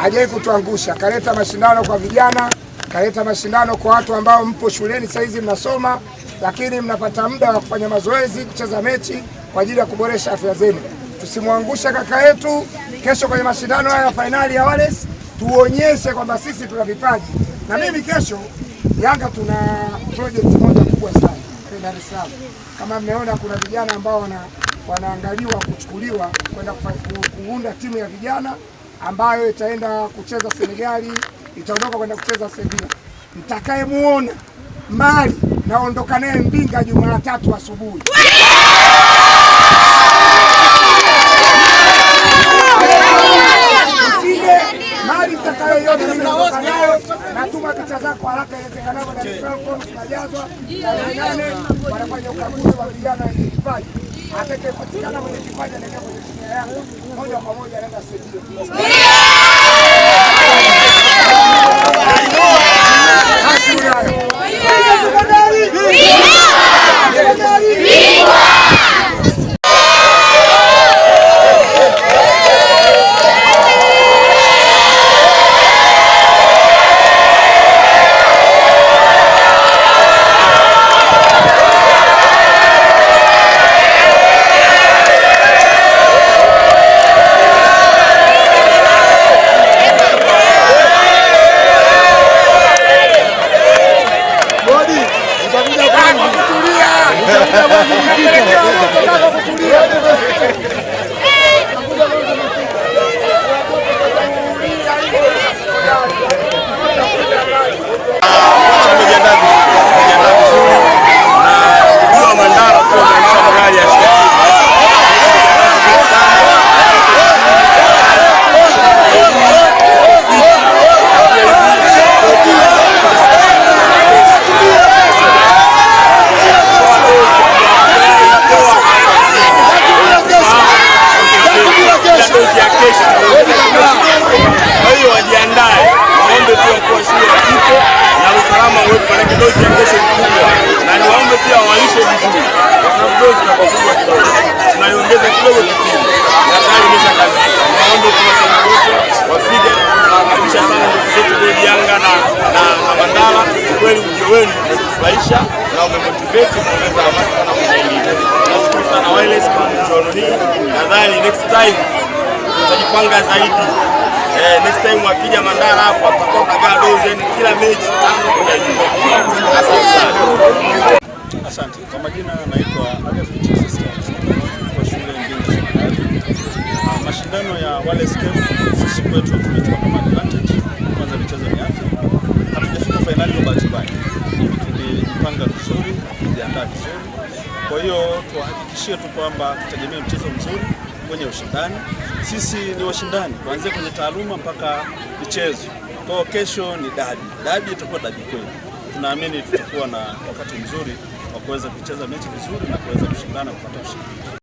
hajawahi kutuangusha. Kaleta mashindano kwa vijana, kaleta mashindano kwa watu ambao mpo shuleni sasa hizi mnasoma, lakini mnapata muda wa kufanya mazoezi, kucheza mechi kwa ajili ya kuboresha afya zenu. Tusimwangushe kaka yetu. Kesho kwenye mashindano haya ya fainali ya Wales tuonyeshe kwamba sisi tuna vipaji. Na mimi kesho Yanga tuna project moja kubwa sana Dar es Salaam. Kama mmeona kuna vijana ambao wanaangaliwa kuchukuliwa kwenda kuunda timu ya vijana ambayo itaenda kucheza Senegali, itaondoka kwenda kucheza Sevilla. Mtakayemuona mali naondoka naye Mbinga Jumatatu asubuhi. Mali mtakayo yote naondoka nayo, natuma picha zako haraka iwezekanavyo Dar es Salaam, tunajazwa na wanafanya ukaguzi wa vijana wenye kipaji. Atakayepatikana mwenye kipaji anaenda kwenye timu ya Yanga moja kwa moja anaenda Sevilla. Tunaiongeza kidogo kipindi na tayari imeshaanza. Naomba wafike kukaribisha sana ndugu zetu wa Yanga na Mandala. Kweli ujio wenu umefurahisha na umemotivate kuongeza hamasa sana kwa wengine. Nashukuru sana Wales kwa mchuano hii. Nadhani next time tutajipanga zaidi. Next time wakija Mandala hapo tutakuwa tunagaa dozen kila mechi 5 kwa hiyo. Asante sana. Asante. Kwa majina naitwa kwa shule mashindano ya Wales Cup sisi kwetu tumechukua kama advantage. Kwanza michezo ni afya. Hatujafika finali kwa bahati mbaya. Tulijipanga vizuri, tujiandaa vizuri. Kwa hiyo tuhakikishie tu kwamba tutegemea mchezo mzuri kwenye ushindani. Sisi ni washindani kuanzia kwenye taaluma mpaka michezo. Kwa kesho ni dabi. Dabi itakuwa dabi kweli. Tunaamini tutakuwa na wakati mzuri wa kuweza kucheza mechi vizuri na kuweza kushindana kupata ushindi.